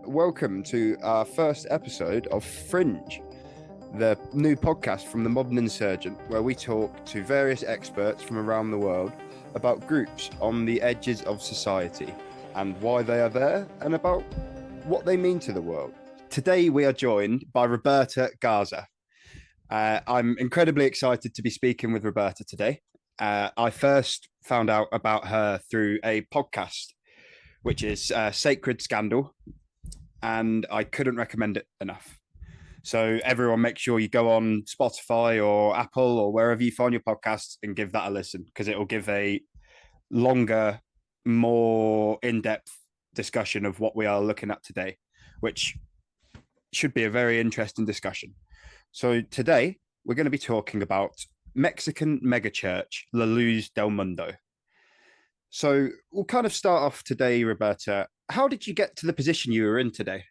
welcome to our first episode of Fringe, the new podcast from the Modern Insurgent, where we talk to various experts from around the world about groups on the edges of society and why they are there and about what they mean to the world. Today, we are joined by Roberta Garza. I'm incredibly excited to be speaking with Roberta today. I first found out about her through a podcast, which is Sacred Scandal, and I couldn't recommend it enough. So everyone, make sure you go on Spotify or Apple or wherever you find your podcasts and give that a listen, because it will give a longer, more in-depth discussion of what we are looking at today, which should be a very interesting discussion. So today we're going to be talking about Mexican megachurch La Luz del Mundo. So we'll kind of start off today, Roberta. How did you get to the position you were in today?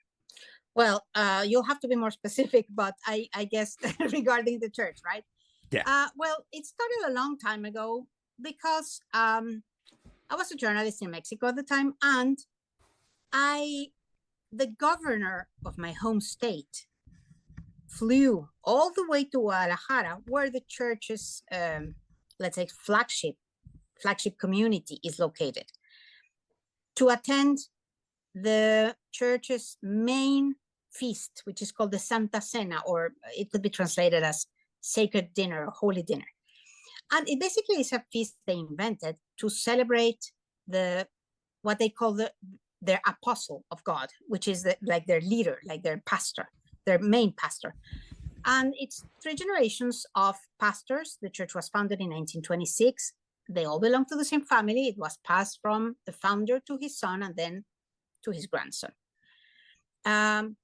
Well, you'll have to be more specific, but I guess regarding the church, right? Yeah. Well, it started a long time ago because I was a journalist in Mexico at the time, and the governor of my home state flew all the way to Guadalajara, where the church's, let's say, flagship community is located, to attend the church's main feast, which is called the Santa Cena, or it could be translated as sacred dinner or holy dinner. And it basically is a feast they invented to celebrate what they call their apostle of God, which is like their leader, like their pastor, their main pastor. And it's 3 generations of pastors. The church was founded in 1926. They all belong to the same family. It was passed from the founder to his son and then to his grandson. And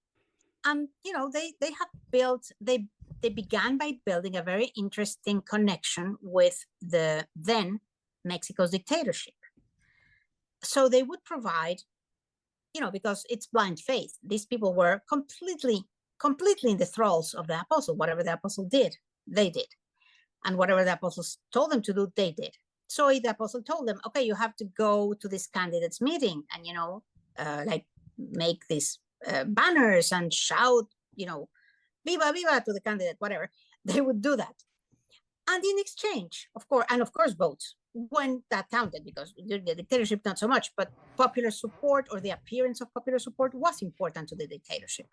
they began by building a very interesting connection with the then Mexico's dictatorship. So they would provide, because it's blind faith. These people were completely in the thralls of the apostle. Whatever the apostle did, they did. And whatever the apostles told them to do, they did. So the apostle told them, okay, you have to go to this candidates meeting and, make these banners and shout, viva, viva to the candidate, whatever. They would do that. And in exchange, of course, votes when that counted, because the dictatorship, not so much, but popular support or the appearance of popular support was important to the dictatorship.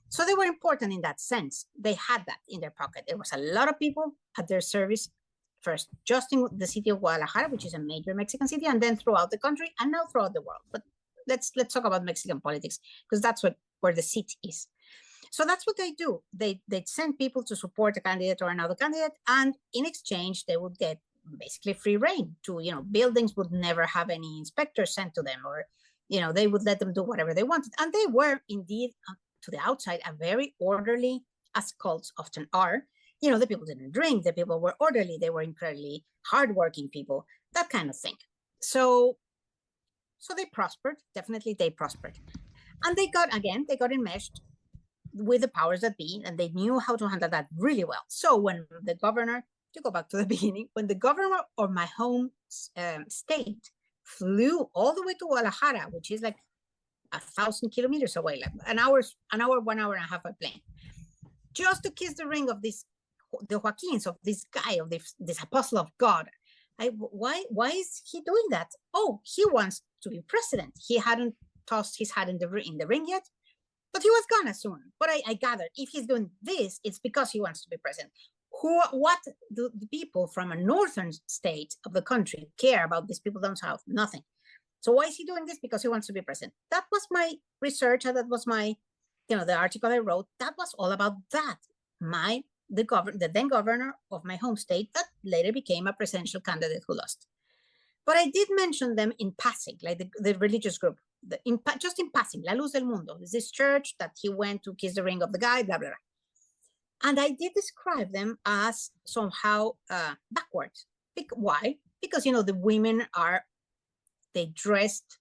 So they were important in that sense. They had that in their pocket. There was a lot of people at their service, first just in the city of Guadalajara, which is a major Mexican city, and then throughout the country, and now throughout the world. But let's talk about Mexican politics, because that's where the city is. So that's what they do. They'd send people to support a candidate or another candidate, and in exchange, they would get basically free reign to, buildings would never have any inspectors sent to them, or, they would let them do whatever they wanted. And they were indeed, to the outside, a very orderly, as cults often are. The people didn't drink, the people were orderly, they were incredibly hardworking people, that kind of thing. So they prospered, definitely they prospered. And they got enmeshed with the powers that be, and they knew how to handle that really well. So when the governor, to go back to the beginning, when the governor of my home state flew all the way to Guadalajara, which is like 1,000 kilometers away, like an hour, 1 hour and a half by plane, just to kiss the ring of the Joaquins, of this guy, of this apostle of God. Why is he doing that? Oh, he wants to be president. He hadn't tossed his hat in the ring yet, but he was gonna soon. But I gathered if he's doing this, it's because he wants to be president. What do the people from a northern state of the country care about these people down south? Nothing. So why is he doing this? Because he wants to be president. That was my research, and that was my, the article I wrote. That was all about that. The then governor of my home state that later became a presidential candidate who lost. But I did mention them in passing, like the religious group, just in passing. La Luz del Mundo is this church that he went to kiss the ring of the guy, blah, blah, blah. And I did describe them as somehow backwards. Why? Because, the women they dressed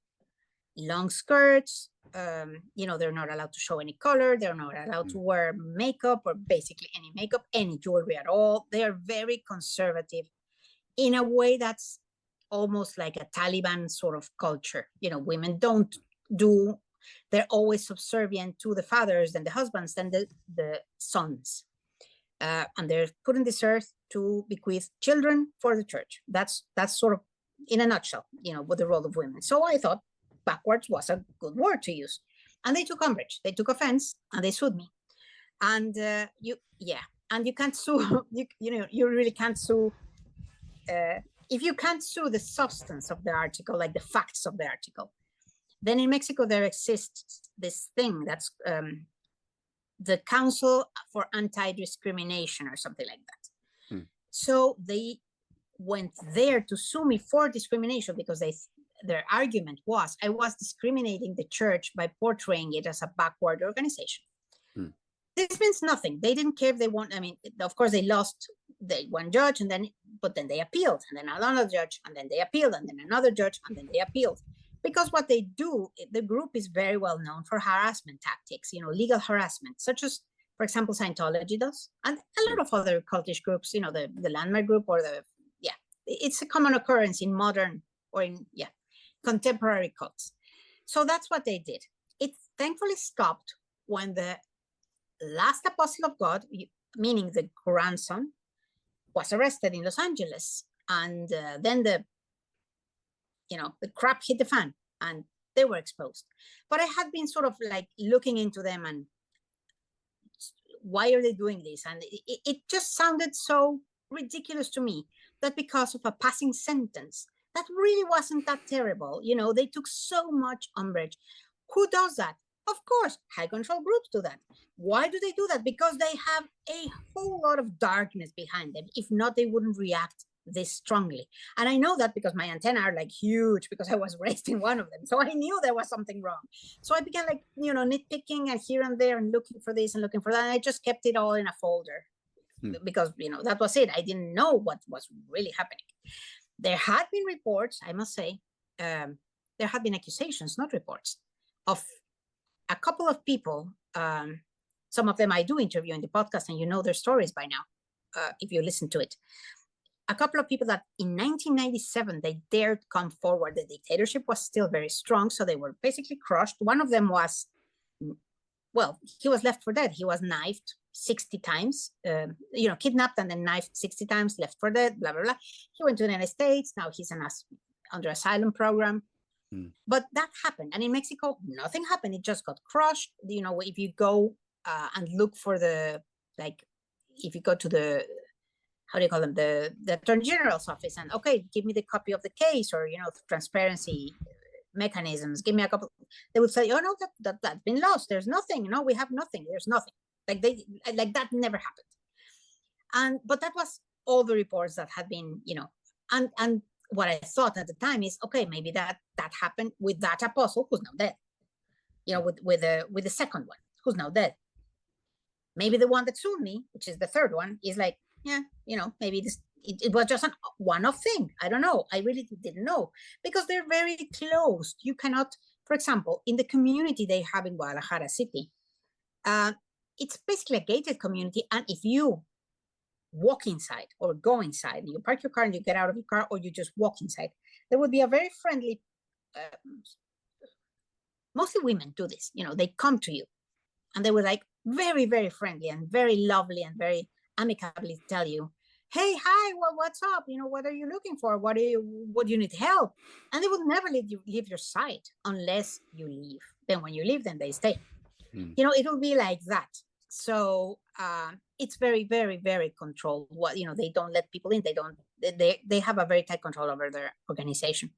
long skirts, they're not allowed to show any color, they're not allowed to wear makeup or basically any makeup, any jewelry at all. They are very conservative in a way that's almost like a Taliban sort of culture. Women don't do They're always subservient to the fathers and the husbands and the sons. And they're put in this earth to bequeath children for the church. That's sort of, in a nutshell, what the role of women. So I thought backwards was a good word to use. And they took umbrage, they took offense, and they sued me. And and you can't sue, you really can't sue. If you can't sue the substance of the article, like the facts of the article, then in Mexico there exists this thing that's the Council for Anti-Discrimination or something like that. So they went there to sue me for discrimination because their argument was I was discriminating the church by portraying it as a backward organization. This means nothing. They didn't care if they won. I mean, of course, they lost one judge, but then they appealed, and then another judge, and then they appealed, and then another judge, and then they appealed. Because what they do, the group is very well known for harassment tactics, legal harassment, such as, for example, Scientology does, and a lot of other cultish groups, the Landmark group or it's a common occurrence in modern or in contemporary cults. So that's what they did. It thankfully stopped when the last apostle of God, meaning the grandson, was arrested in Los Angeles. And then the crap hit the fan and they were exposed. But I had been sort of like looking into them and why are they doing this? And it just sounded so ridiculous to me that because of a passing sentence, that really wasn't that terrible. They took so much umbrage. Who does that? Of course, high control groups do that. Why do they do that? Because they have a whole lot of darkness behind them. If not, they wouldn't react this strongly. And I know that because my antennae are like huge because I was raised in one of them. So I knew there was something wrong. So I began nitpicking and here and there and looking for this and looking for that. And I just kept it all in a folder because, that was it. I didn't know what was really happening. There had been reports, I must say, there had been accusations, not reports, of a couple of people. Some of them I do interview in the podcast and their stories by now, if you listen to it. A couple of people that in 1997, they dared come forward. The dictatorship was still very strong, so they were basically crushed. One of them was, he was left for dead. He was knifed 60 times, kidnapped and then knifed 60 times, left for dead, blah, blah, blah. He went to the United States. Now he's under asylum program. But that happened. And in Mexico, nothing happened. It just got crushed. If you go and look for if you go to the, how do you call them, the Attorney General's office and, okay, give me the copy of the case or, transparency mechanisms, give me a couple, they would say, oh, no, that's been lost. There's nothing. No, we have nothing. There's nothing. That never happened. But that was all the reports that had been, and what I thought at the time is, okay, maybe that happened with that apostle who's now dead, with the second one who's now dead. Maybe the one that sued me, which is the third one, is like, maybe it was just a one-off thing. I don't know. I really didn't know because they're very close. You cannot, for example, in the community they have in Guadalajara City, it's basically a gated community. And if you walk inside or go inside, you park your car and you get out of your car or you just walk inside, there would be a very friendly, mostly women do this, they come to you and they were like very, very friendly and very lovely and very amicably tell you, hey, hi, well, what's up? What are you looking for? What do you need help? And they will never leave your side unless you leave. Then when you leave, then they stay. It will be like that. So it's very, very, very controlled. They don't let people in. They have a very tight control over their organization.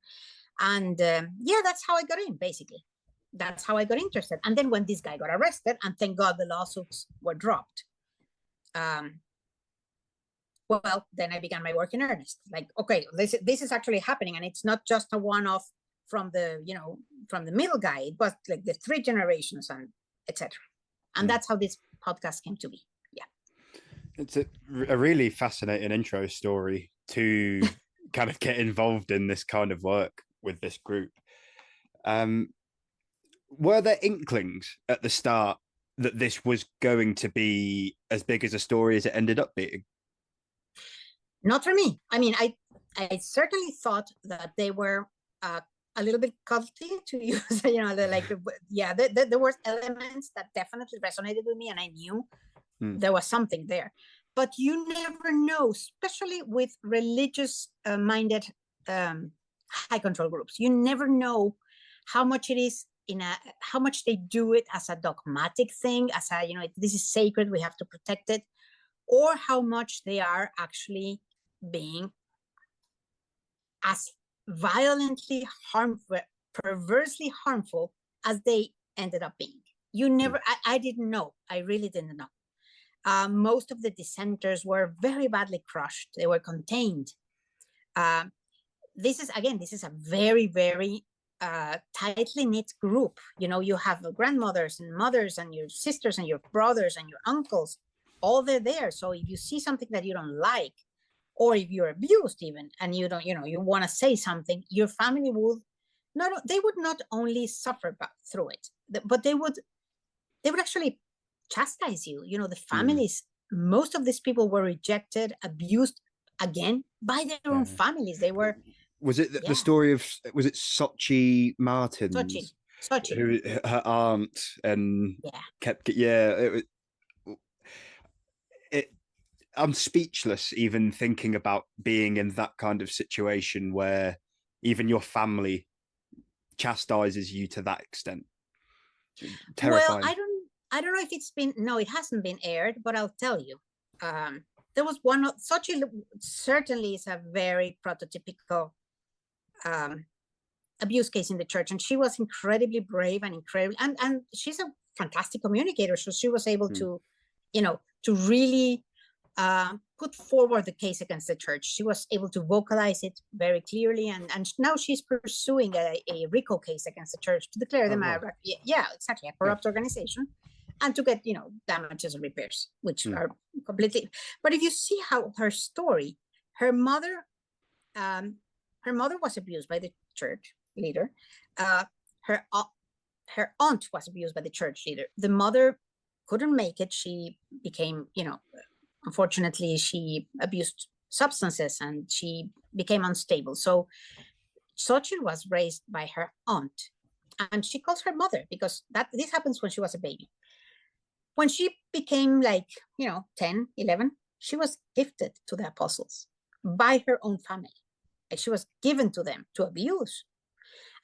And that's how I got in, basically. That's how I got interested. And then when this guy got arrested, and thank God the lawsuits were dropped, then I began my work in earnest. Like, okay, this is actually happening, and it's not just a one-off from the middle guy. It was like the 3 generations and etc. And that's how this podcast came to be. Yeah, it's a really fascinating intro story to kind of get involved in this kind of work with this group. Were there inklings at the start that this was going to be as big as a story as it ended up being? Not for me. I mean, I certainly thought that they were a little bit culty, to use, there were elements that definitely resonated with me, and I knew there was something there. But you never know, especially with religious minded high control groups. You never know how much it is how much they do it as a dogmatic thing, as a, this is sacred, we have to protect it, or how much they are actually being as violently harmful, perversely harmful as they ended up being. You never, I didn't know. I really didn't know. Most of the dissenters were very badly crushed. They were contained. This is a very, very tightly knit group. You have grandmothers and mothers and your sisters and your brothers and your uncles, all they're there. So if you see something that you don't like, or if you're abused even, and you don't, you want to say something, your family would not only suffer through it, but they would actually chastise you. The families, most of these people were rejected, abused again by their own families. They were. Was it the story of, was it Sochi Martins? Sochi. Who, her aunt, and kept, it I'm speechless even thinking about being in that kind of situation where even your family chastises you to that extent. Terrifying. Well, I don't know if it hasn't been aired, but I'll tell you. There was one, Sochi certainly is a very prototypical abuse case in the church, and she was incredibly brave and and she's a fantastic communicator, so she was able to really put forward the case against the church. She was able to vocalize it very clearly, and now she's pursuing a RICO case against the church to declare them a corrupt organization, and to get damages and repairs, which are completely. But if you see how her story, her mother was abused by the church leader. Her aunt was abused by the church leader. The mother couldn't make it. She became, unfortunately, she abused substances and she became unstable. So Xochitl was raised by her aunt, and she calls her mother because this happens when she was a baby. When she became 10, 11, she was gifted to the apostles by her own family. She was given to them to abuse.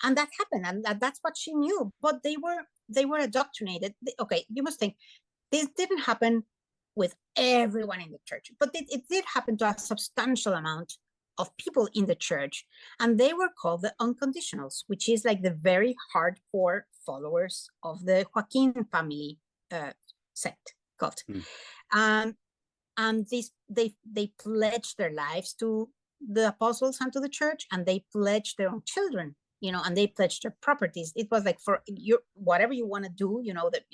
And that happened, and that's what she knew. But they were indoctrinated. Okay, you must think, this didn't happen with everyone in the church, but it did happen to a substantial amount of people in the church, and they were called the unconditionals, which is like the very hardcore followers of the Joaquin family sect cult. And they pledged their lives to the apostles and to the church, and they pledged their own children, and they pledged their properties. It was like, for whatever you want to do, that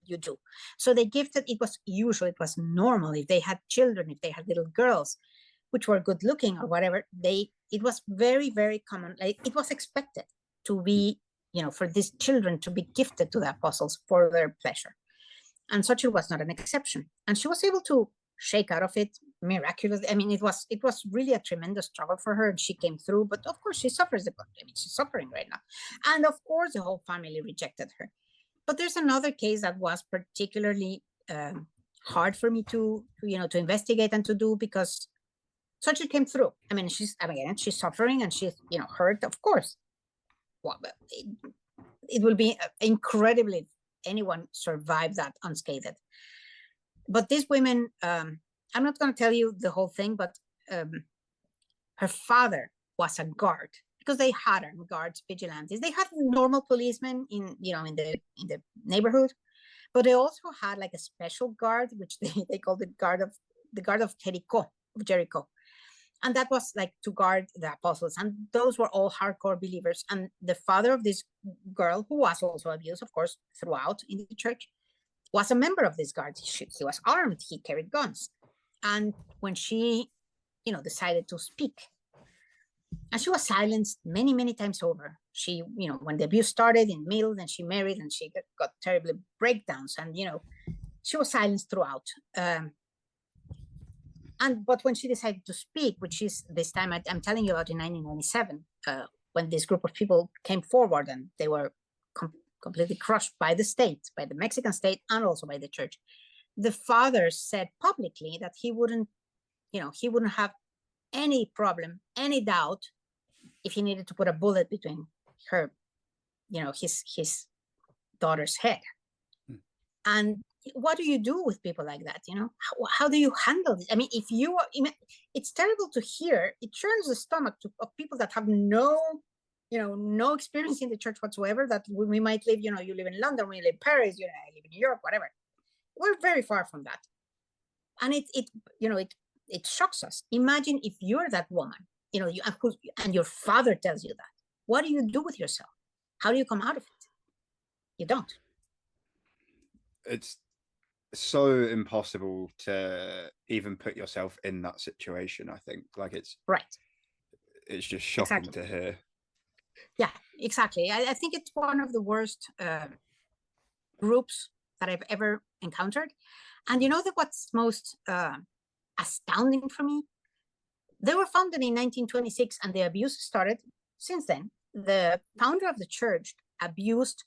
you do. So they gifted, it was normal if they had children, if they had little girls which were good looking or whatever, it was very, very common. Like, it was expected to be, for these children to be gifted to the apostles for their pleasure. And Xochitl was not an exception, and she was able to shake out of it miraculously. I mean, it was really a tremendous struggle for her, and she came through. But of course, she suffers. She's suffering right now, and of course, the whole family rejected her. But there's another case that was particularly hard for me to investigate and to do, because Xochitl came through. I mean, she's suffering and she's hurt. Of course, well, it will be incredibly if anyone survived that unscathed. But these women, I'm not going to tell you the whole thing, but her father was a guard, because they had armed guards, vigilantes. They had normal policemen in the neighborhood, but they also had like a special guard, which they called the guard of Jericho. And that was like to guard the apostles. And those were all hardcore believers. And the father of this girl, who was also abused, of course, throughout in the church, was a member of this guard. He was armed, he carried guns. And when she, decided to speak, and she was silenced many, many times over. She, when the abuse started in middle, then she married and she got terrible breakdowns, and, she was silenced throughout. But when she decided to speak, which is this time I'm telling you about in 1997, when this group of people came forward and they were completely crushed by the state, by the Mexican state, and also by the church, the father said publicly that he wouldn't have any problem, any doubt, if he needed to put a bullet between her, his daughter's head. And what do you do with people like that? How do you handle this? I mean, it's terrible to hear. It turns the stomach of people that have no experience in the church whatsoever, that we might live, you live in London, we live in Paris, I live in New York, whatever. We're very far from that. And it shocks us. Imagine if you're that woman, and your father tells you that. What do you do with yourself? How do you come out of it? You don't. It's so impossible to even put yourself in that situation. I think it's right. It's just shocking to hear. Yeah, exactly. I think it's one of the worst groups that I've ever encountered. And what's most astounding for me? They were founded in 1926 and the abuse started since then. The founder of the church abused,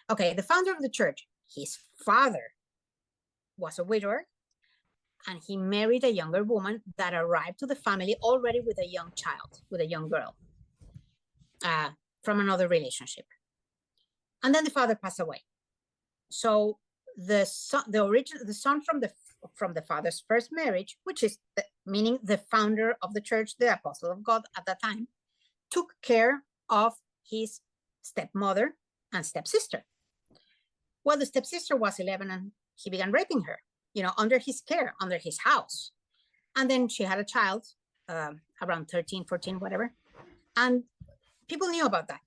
the founder of the church, his father was a widower, and he married a younger woman that arrived to the family already with a young child, with a young girl from another relationship. And then the father passed away. So the son from the father's first marriage, which is meaning the founder of the church, the apostle of God at that time, took care of his stepmother and stepsister. Well, the stepsister was 11 and he began raping her, under his care, under his house. And then she had a child around 13, 14, whatever. And people knew about that.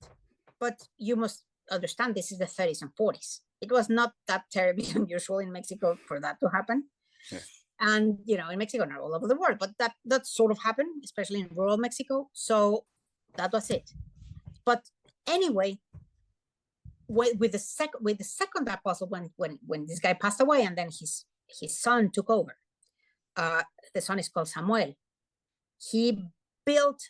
But you must understand, this is the 30s and 40s. It was not that terribly unusual in Mexico for that to happen. Yeah. And, in Mexico, not all over the world, but that sort of happened, especially in rural Mexico. So that was it. But anyway, with the second apostle, when this guy passed away and then his son took over, the son is called Samuel. He was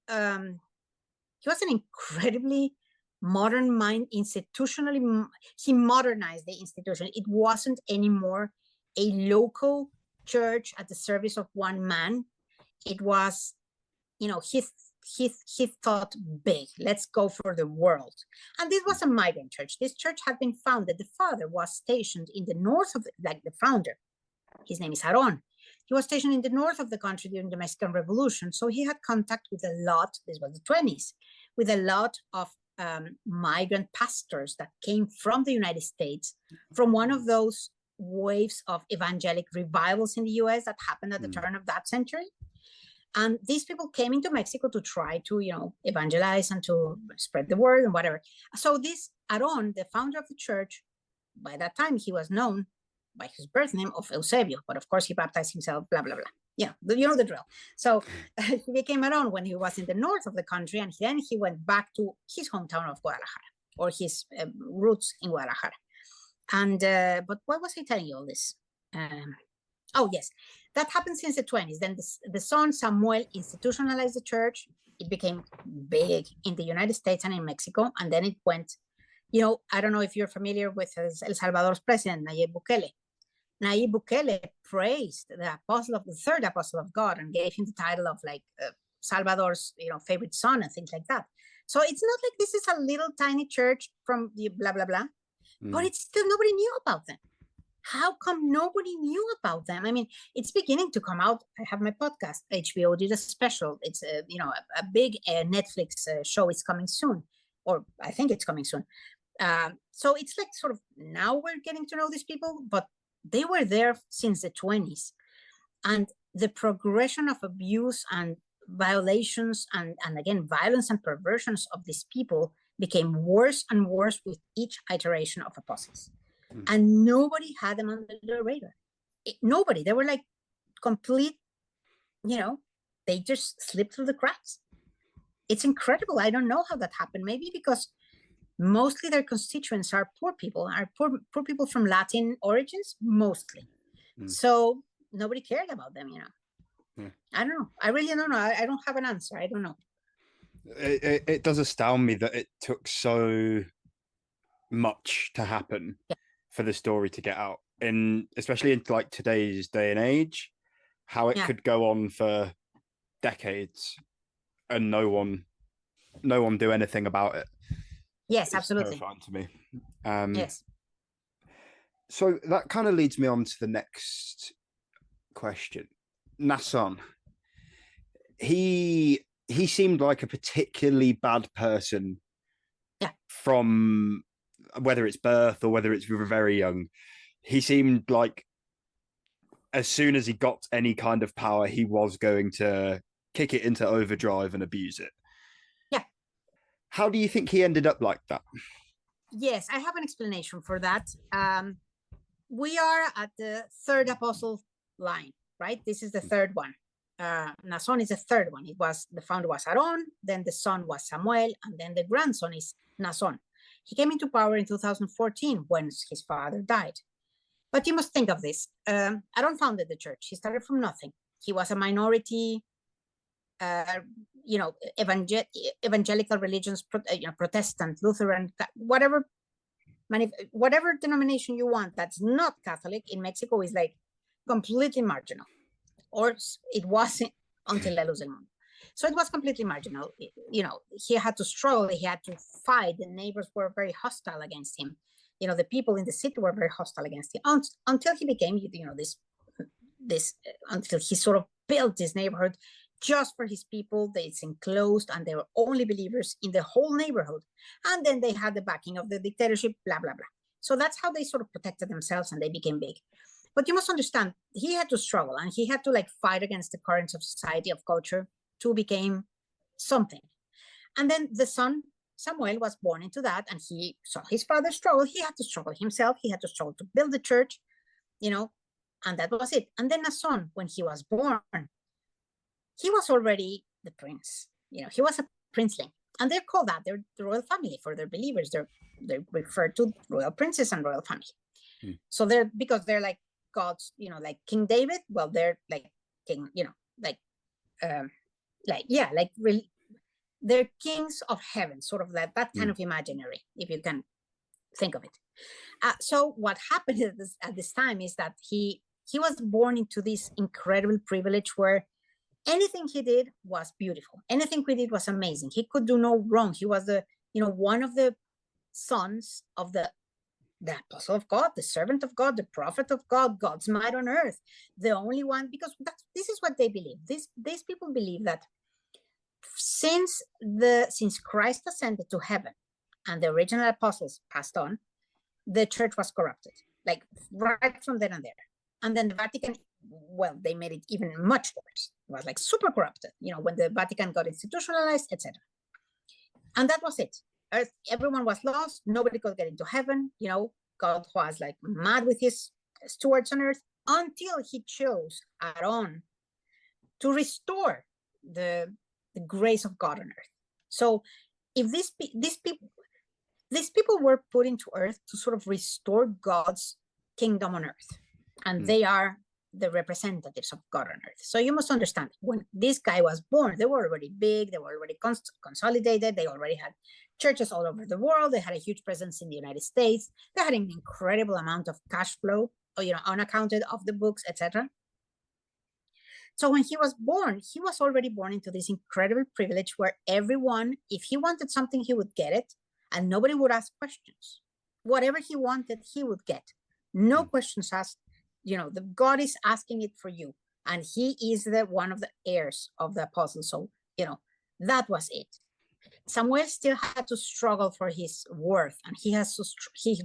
an incredibly modern mind. Institutionally, he modernized the institution. It wasn't anymore a local church at the service of one man. It was, he thought big. Let's go for the world. And this was a migrant church. This church had been founded. The father was stationed in the north of the founder. His name is Aaron. He was stationed in the north of the country during the Mexican Revolution. So he had contact with this was the 20s, with a lot of migrant pastors that came from the United States, from one of those waves of evangelic revivals in the US that happened at the turn of that century. And these people came into Mexico to try to, evangelize and to spread the word and whatever. So this Aaron, the founder of the church, by that time he was known by his birth name of Eusebio, but of course he baptized himself, blah, blah, blah. You know the drill. So he became Aaron when he was in the north of the country, and then he went back to his hometown of Guadalajara, or his roots in Guadalajara. And, but why was I telling you all this? Oh, yes, that happened since the 20s. Then the son Samuel institutionalized the church. It became big in the United States and in Mexico. And then it went, I don't know if you're familiar with El Salvador's president, Nayib Bukele. Nayib Bukele praised the third apostle of God and gave him the title of Salvador's, favorite son and things like that. So it's not like this is a little tiny church from the blah, blah, blah, but it's still nobody knew about them. How come nobody knew about them? I mean, it's beginning to come out. I have my podcast. HBO did a special. It's a big Netflix show. It's coming soon, or I think it's coming soon. So it's like sort of now we're getting to know these people, but they were there since the 20s. And the progression of abuse and violations and again, violence and perversions of these people became worse and worse with each iteration of apostles. And nobody had them under the radar. Nobody. They were like complete, they just slipped through the cracks. It's incredible. I don't know how that happened. Maybe because mostly their constituents are poor people from Latin origins, mostly. So nobody cared about them, I don't know. I really don't know. I don't have an answer. I don't know. It does astound me that it took so much to happen Yeah, for the story to get out, in especially in like today's day and age, how it yeah, could go on for decades and no one do anything about it. yes, It's absolutely. terrifying to me. Um, Yes. so that kind of leads me on to the next question. Nasson, he seemed like a particularly bad person Yeah. from whether it's birth or whether it's very young. He seemed like as soon as he got any kind of power, he was going to kick it into overdrive and abuse it. Yeah. How do you think he ended up like that? Yes, I have an explanation for that. We are at the third apostle line, right? This is the third one. Nason is the third one. It was the founder was Aaron, then the son was Samuel, and then the grandson is Nason. He came into power in 2014 when his father died. But you must think of this. Aaron founded the church. He started from nothing. He was a minority, uh, evangelical religions, Protestant, Lutheran, whatever denomination you want that's not Catholic in Mexico is like completely marginal, or it wasn't until La Luz del Mundo. So it was completely marginal. He had to struggle. He had to fight. The neighbors were very hostile against him. The people in the city were very hostile against him until he became, until he sort of built this neighborhood just for his people. It's enclosed and they were only believers in the whole neighborhood. And then they had the backing of the dictatorship, blah, blah, blah. So that's how they sort of protected themselves and they became big. But you must understand, he had to struggle and he had to like fight against the currents of society, of culture, to become something. And then the son, Samuel, was born into that, and he saw his father struggle. He had to struggle himself. He had to struggle to build the church, and that was it. And then a son, when he was born, he was already the prince. He was a princeling. And they're called that. They're the royal family for their believers. They're referred to royal princes and royal family. So because they're like gods, like King David. Well, they're like king, really, they're kings of heaven, sort of like that kind of imaginary, if you can think of it. So what happened at this time is that he was born into this incredible privilege where anything he did was beautiful. Anything he did was amazing. He could do no wrong. He was one of the sons of the apostle of God, the servant of God, the prophet of God, God's might on earth, the only one, because this is what they believe. These people believe that since Christ ascended to heaven and the original apostles passed on, the church was corrupted, like right from then and there. And then the Vatican, well, they made it even much worse. It was like super corrupted, when the Vatican got institutionalized, etc. And that was it. Earth, everyone was lost. Nobody could get into heaven. God was like mad with his stewards on earth until he chose Aaron to restore the grace of God on earth. So if these people were put into earth to sort of restore God's kingdom on earth, and they are the representatives of God on earth. So you must understand, when this guy was born, they were already big, they were already consolidated, they already had churches all over the world, they had a huge presence in the United States, they had an incredible amount of cash flow, unaccounted of the books, etc. So when he was born, he was already born into this incredible privilege where everyone, if he wanted something, he would get it, and nobody would ask questions. Whatever he wanted, he would get. No questions asked. The God is asking it for you, and he is one of the heirs of the apostle. So that was it. Samuel still had to struggle for his worth, and he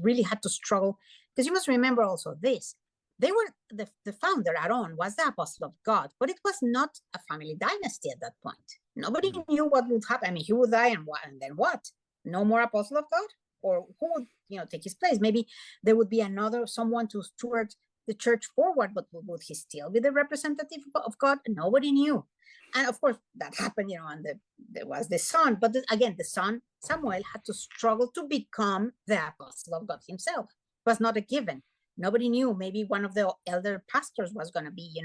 really had to struggle, because you must remember also this. They were the founder, Aaron, was the apostle of God, but it was not a family dynasty at that point. Nobody knew what would happen. I mean, he would die, and then what? No more apostle of God? Or who would take his place? Maybe there would be someone to steward the church forward, but would he still be the representative of God? Nobody knew. And of course that happened, and there was the son, but again, the son, Samuel, had to struggle to become the apostle of God himself. It was not a given. Nobody knew. Maybe one of the elder pastors was going to be,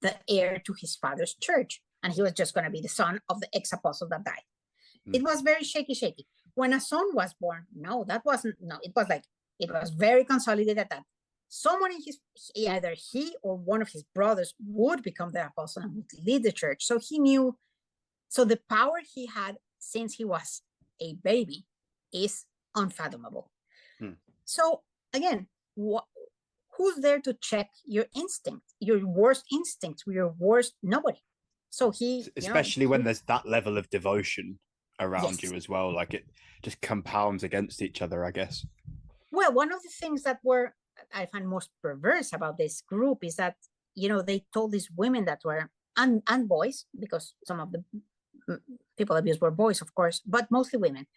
the heir to his father's church, and he was just going to be the son of the ex-apostle that died. It was very shaky. When a son was born, no, that wasn't, no, it was like, it was very consolidated that someone in his, either he or one of his brothers would become the apostle and would lead the church. So he knew, so the power he had since he was a baby is unfathomable. So again, who's there to check your instinct, your worst instincts, your worst, nobody. So he, especially when there's that level of devotion around Yes. you as well, like it just compounds against each other, I guess. Well, one of the things that I find most perverse about this group is that, they told these women that were, and boys, because some of the people abused were boys, of course, but mostly women.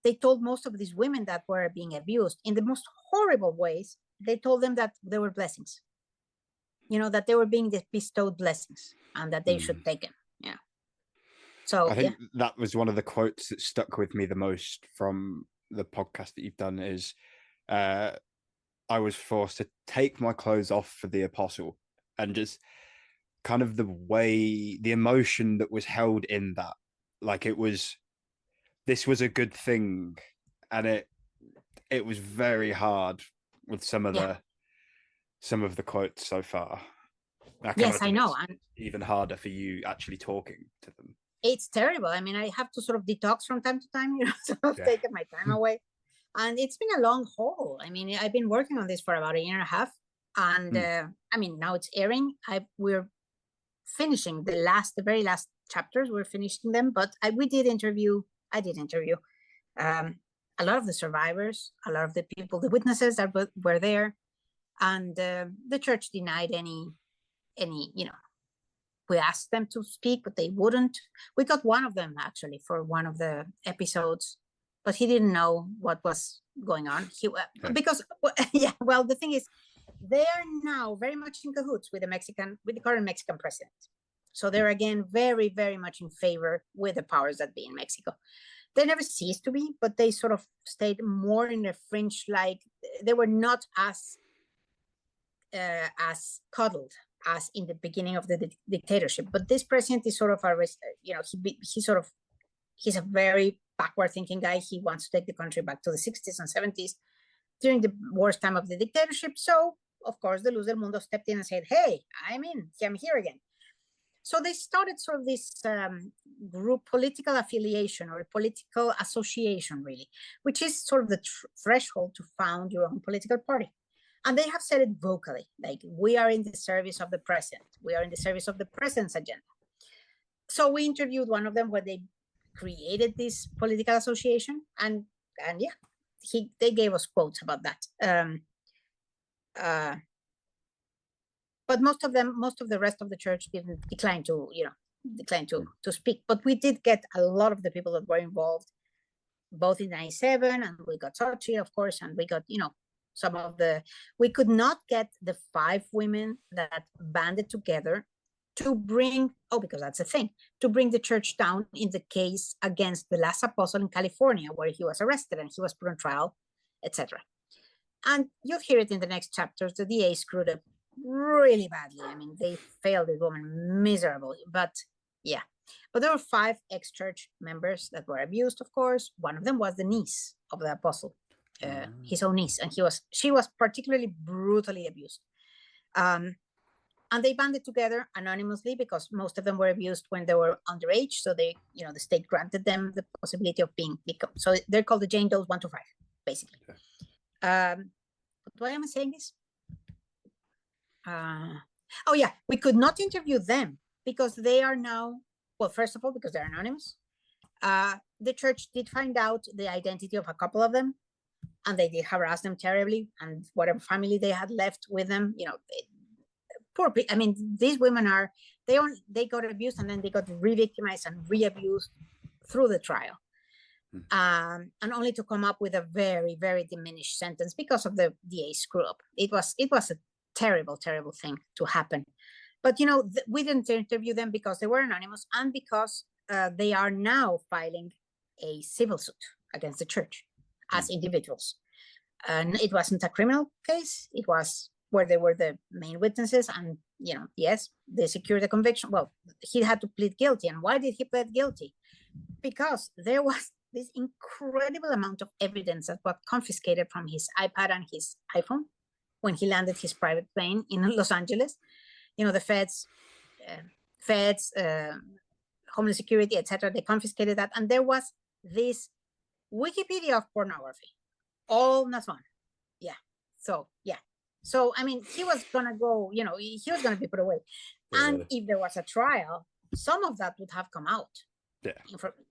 They told most of these women that were being abused in the most horrible ways. They told them that they were blessings, that they were being bestowed blessings and that they should take them. Yeah. So I think that was one of the quotes that stuck with me the most from the podcast that you've done is, I was forced to take my clothes off for the apostle, and just kind of the emotion that was held in that, like this was a good thing, and it was very hard with some of the quotes so far. Yes, I know. And even harder for you actually talking to them. It's terrible. I mean, I have to sort of detox from time to time, so I've taken my time away. And it's been a long haul. I mean, I've been working on this for about a year and a half. And I mean, now it's airing. We're finishing the very last chapters. We're finishing them. But I did interview a lot of the survivors, a lot of the people, the witnesses that were there. And the church denied any, we asked them to speak, but they wouldn't. We got one of them actually for one of the episodes, but he didn't know what was going on. Because the thing is, they are now very much in cahoots with the current Mexican president. So they're again very, very much in favor with the powers that be in Mexico. They never ceased to be, but they sort of stayed more in the fringe, like they were not as coddled as in the beginning of the dictatorship. But this president is sort of he's a very backward thinking guy. He wants to take the country back to the 60s and 70s during the worst time of the dictatorship. So of course the Luz del Mundo stepped in and said, hey, I'm here again. So they started sort of this group political affiliation or political association, really, which is sort of the threshold to found your own political party. And they have said it vocally, like, we are in the service of the president. We are in the service of the president's agenda. So we interviewed one of them when they created this political association. And they gave us quotes about that. But most of the rest of the church declined to speak. But we did get a lot of the people that were involved, both in 97, and we got Sochi, of course, and we got, we could not get the 5 women that banded together to bring, because that's the thing, to bring the church down in the case against the last apostle in California, where he was arrested and he was put on trial, etc. And you'll hear it in the next chapters. The DA screwed up really badly. I mean, they failed this woman miserably. But there were 5 ex-church members that were abused, of course. One of them was the niece of the apostle. His own niece, and she was particularly brutally abused. And they banded together anonymously because most of them were abused when they were underage. So they, the state granted them the possibility of become. So they're called the Jane Does 1 to 5, basically. But why am I saying this? We could not interview them because they are now, well, first of all, because they're anonymous. The church did find out the identity of a couple of them, and they did harass them terribly, and whatever family they had left with them, poor people. I mean, these women they got abused and then they got re-victimized and re-abused through the trial, and only to come up with a very, very diminished sentence because of the DA screw up. It was a terrible, terrible thing to happen. But we didn't interview them because they were anonymous, and because they are now filing a civil suit against the church as individuals. And it wasn't a criminal case. It was where they were the main witnesses, and yes, they secured the conviction. Well, he had to plead guilty. And why did he plead guilty? Because there was this incredible amount of evidence that was confiscated from his iPad and his iPhone when he landed his private plane in Los Angeles. The feds, Homeland Security, etc. They confiscated that, and there was this Wikipedia of pornography, all Nazwan. So I mean, he was gonna go. He was gonna be put away, and if there was a trial, some of that would have come out. Yeah.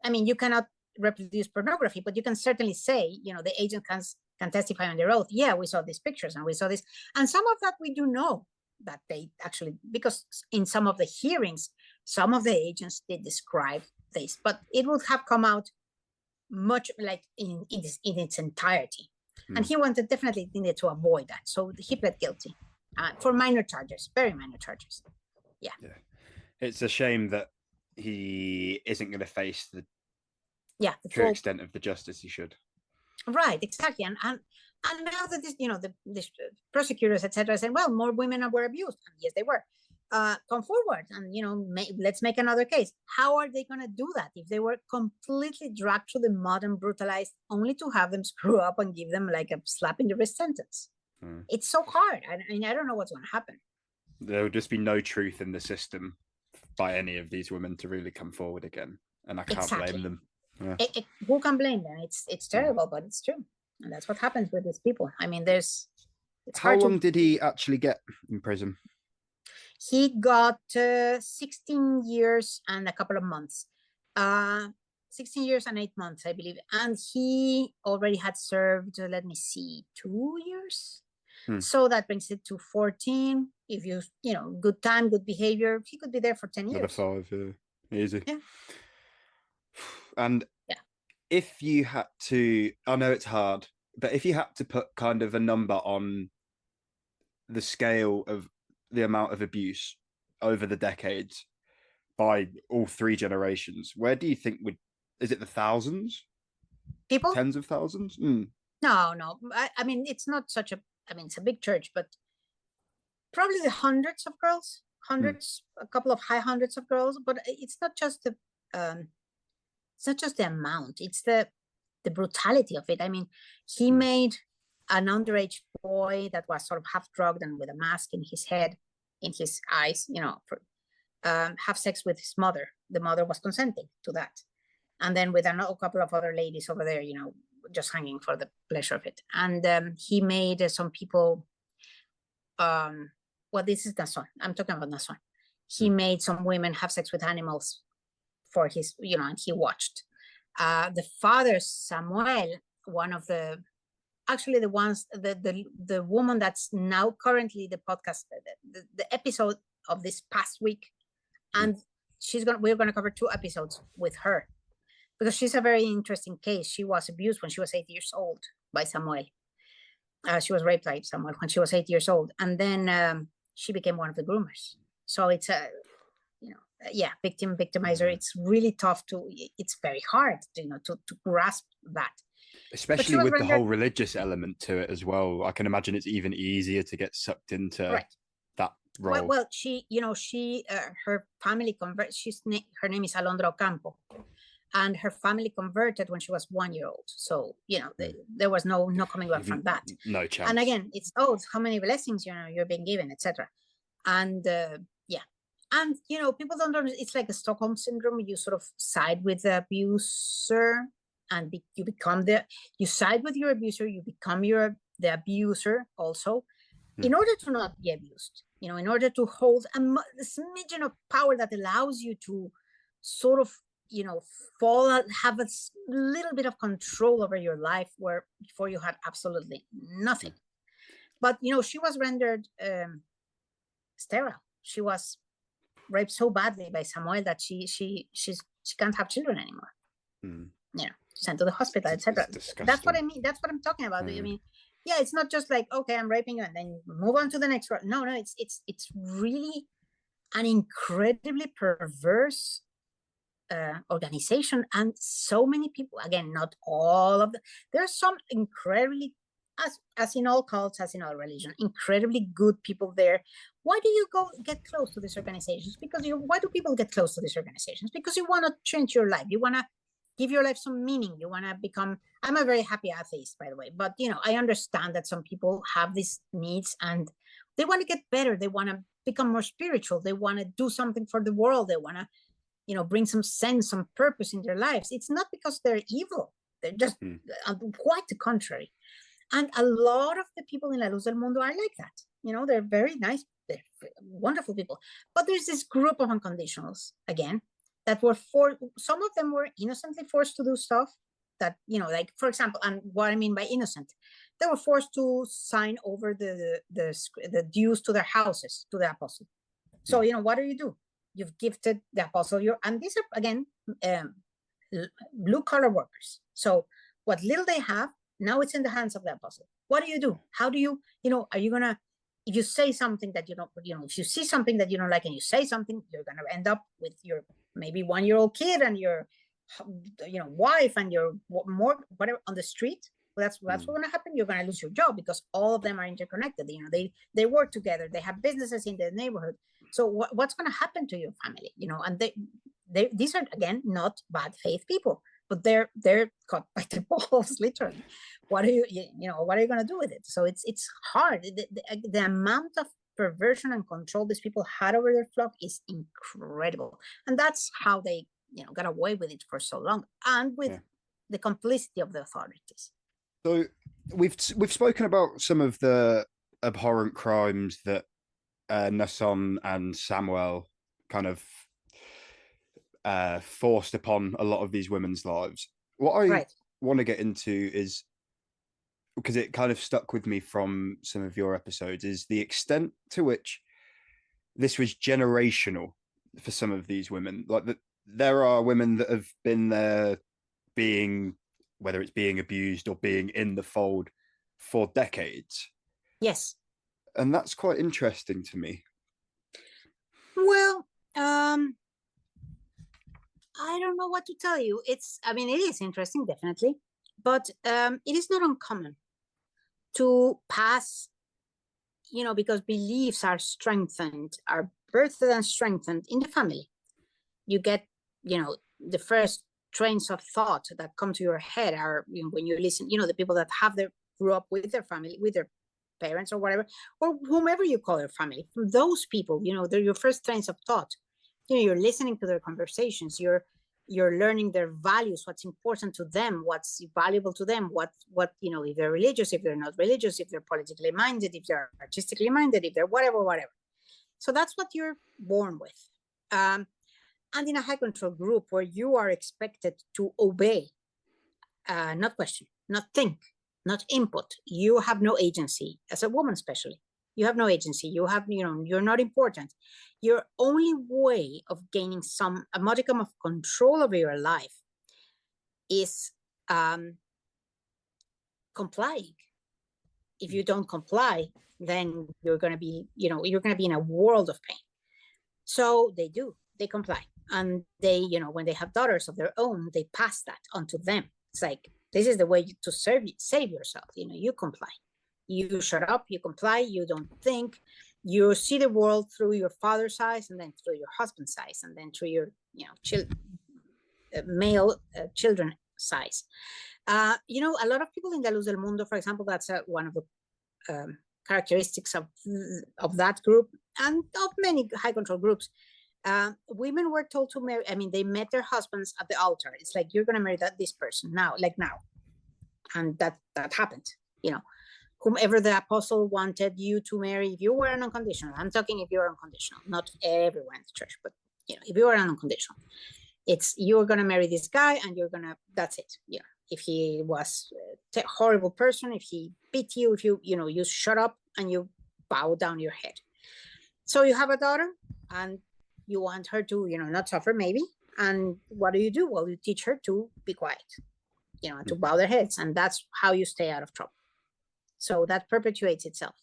I mean, you cannot reproduce pornography, but you can certainly say, the agent can testify on their oath. Yeah, we saw these pictures and we saw this, and some of that we do know that they actually, because in some of the hearings, some of the agents did describe this, but it would have come out much like in its entirety. And he definitely needed to avoid that. So he pled guilty for minor charges, very minor charges. Yeah. It's a shame that he isn't going to face the true full extent of the justice he should. Right, exactly. And now that the prosecutors, etc., saying, well, more women were abused. And yes, they were. Come forward and let's make another case. How are they going to do that if they were completely dragged through the mud and brutalized, only to have them screw up and give them like a slap in the wrist sentence? It's so hard. I mean, I don't know what's going to happen. There would just be no truth in the system by any of these women to really come forward again, and I can't blame them. Yeah. Who can blame them? It's terrible, but it's true, and that's what happens with these people. I mean, how long did he actually get in prison? He got 16 years and a couple of months. 16 years and 8 months, I believe. And he already had served, 2 years. So that brings it to 14. If good time, good behavior, he could be there for 10 years. Another 5, yeah. Easy. Yeah. And if you had to, I know it's hard, but if you had to put kind of a number on the scale of the amount of abuse over the decades by all 3 generations, where do you think is it the thousands? People? Tens of thousands? No. I mean, it's not it's a big church, but probably the hundreds of girls, a couple of high hundreds of girls, but it's not just the amount, it's the brutality of it. I mean, he made an underage boy that was sort of half drugged and with a mask in his head, in his eyes, have sex with his mother. The mother was consenting to that. And then with a couple of other ladies over there, just hanging for the pleasure of it. And he made some people, this is Nason. I'm talking about Nason. He made some women have sex with animals for his, and he watched. The father, Samuel, one of the, actually the ones, the woman that's now currently the podcast, the episode of this past week, and we're going to cover 2 episodes with her, because she's a very interesting case. She was abused when she was 8 years old by Samuel. She was raped by Samuel when she was 8 years old, and then she became one of the groomers. So it's a, victimizer. It's really tough it's very hard to grasp that. Especially with the whole religious element to it as well. I can imagine it's even easier to get sucked into that role. Well, she, her family converted. Her name is Alondra Ocampo, and her family converted when she was 1 year old. So there was no coming back from that. No chance. And again, it's how many blessings you're being given, etc. And and people don't understand. It's like a Stockholm syndrome. You sort of side with the abuser, and you side with your abuser. You become the abuser also, in order to not be abused. In order to hold a smidgen of power that allows you to sort of have a little bit of control over your life, where before you had absolutely nothing. But she was rendered sterile. She was raped so badly by Samuel that she can't have children anymore. Sent to the hospital, etc. That's what I mean. That's what I'm talking about. I mean, it's not just like, okay, I'm raping you and then move on to the next one. No, it's really an incredibly perverse organization, and so many people. Again, not all of them. There are some incredibly as in all cults, as in all religion, incredibly good people there. Why do you go get close to these organizations? Because why do people get close to these organizations? Because you want to change your life. You want to give your life some meaning. You want to become. I'm a very happy atheist, by the way, but I understand that some people have these needs and they want to get better. They want to become more spiritual. They want to do something for the world. They want to, bring some sense, some purpose in their lives. It's not because they're evil. They're just quite the contrary. And a lot of the people in La Luz del Mundo are like that. They're very nice, they're wonderful people. But there's this group of unconditionals, again, that were some of them were innocently forced to do stuff that, like, for example, and what I mean by innocent, they were forced to sign over the dues to their houses to the apostle. So, what do? You've gifted the apostle and these are, again, blue collar workers. So what little they have, now it's in the hands of the apostle. What do? How do you, are you going to, if you say something that if you see something that you don't like and you say something, you're going to end up with your maybe 1-year-old kid and your, wife and your more, whatever, on the street. Well, that's what's going to happen. You're going to lose your job because all of them are interconnected. They work together. They have businesses in the neighborhood. So what's going to happen to your family? And these are, again, not bad faith people, but they're caught by the balls, literally. What are you going to do with it? So it's hard. The amount of perversion and control these people had over their flock is incredible, and that's how they got away with it for so long, and with the complicity of the authorities. So we've spoken about some of the abhorrent crimes that Nason and Samuel kind of forced upon a lot of these women's lives. What I want to get into is, because it kind of stuck with me from some of your episodes, is the extent to which this was generational for some of these women. Like there are women that have been there whether it's being abused or being in the fold for decades. Yes. And that's quite interesting to me. Well, I don't know what to tell you. It is interesting, definitely, but it is not uncommon to pass, because beliefs are birthed and strengthened in the family. You get, the first trains of thought that come to your head are, when you listen, the people that grew up with their family, with their parents or whatever, or whomever you call their family. From those people, they're your first trains of thought. You're listening to their conversations. You're learning their values, what's important to them, what's valuable to them, what if they're religious, if they're not religious, if they're politically minded, if they're artistically minded, if they're whatever. So that's what you're born with. And in a high control group where you are expected to obey, not question, not think, not input, you have no agency, as a woman especially. You have no agency. You have, you're not important. Your only way of gaining a modicum of control over your life is complying. If you don't comply, then you're going to be, in a world of pain. So they comply. And they, when they have daughters of their own, they pass that on to them. It's like, this is the way to save yourself. You comply. You shut up, you comply, you don't think, you see the world through your father's eyes, and then through your husband's eyes, and then through your, male children's eyes. A lot of people in the Luz del Mundo, for example, that's one of the characteristics of that group and of many high control groups. Women were told to marry. They met their husbands at the altar. It's like, you're going to marry this person now, and that happened. Whomever the apostle wanted you to marry, if you were an unconditional, I'm talking if you're unconditional, not everyone in the church, but if you are an unconditional, it's you're gonna marry this guy and that's it. If he was a horrible person, if he beat you, if you shut up and you bow down your head. So you have a daughter and you want her to, not suffer maybe. And what do? Well, you teach her to be quiet, to bow their heads, and that's how you stay out of trouble. So that perpetuates itself.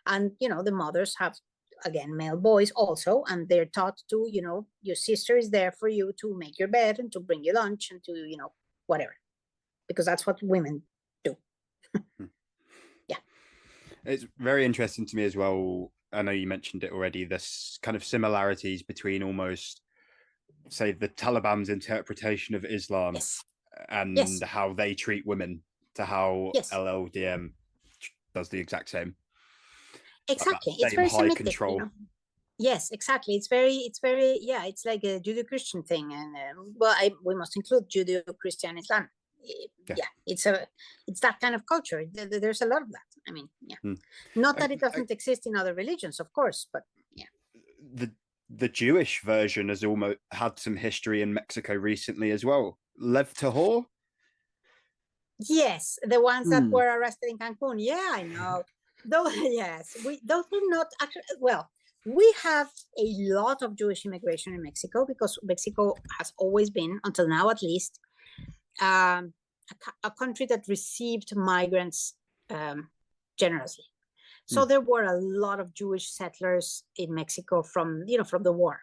And, the mothers have, again, male boys also, and they're taught to, your sister is there for you to make your bed and to bring you lunch and to, whatever, because that's what women do. It's very interesting to me as well. I know you mentioned it already. This kind of similarities between almost, say, the Taliban's interpretation of Islam Yes, and yes, how they treat women to how yes, LLDM does the exact same. Like that exactly. It's same very high Semitic, you control. know. Yes, exactly. It's very, yeah, it's like a Judeo-Christian thing. And well, we must include Judeo-Christian Islam. Yeah. Yeah, it's that kind of culture. There's a lot of that. I mean, yeah, Hmm. not I, that it I, doesn't exist in other religions, of course, but yeah. the the Jewish version has almost had some history in Mexico recently as well. Lev Tahor. Yes, the ones that Hmm. were arrested in Cancun. Yeah, I know. Those, yes, those were not actually, well, we have a lot of Jewish immigration in Mexico because Mexico has always been, until now at least, a country that received migrants generously. So Hmm. there were a lot of Jewish settlers in Mexico from, from the war.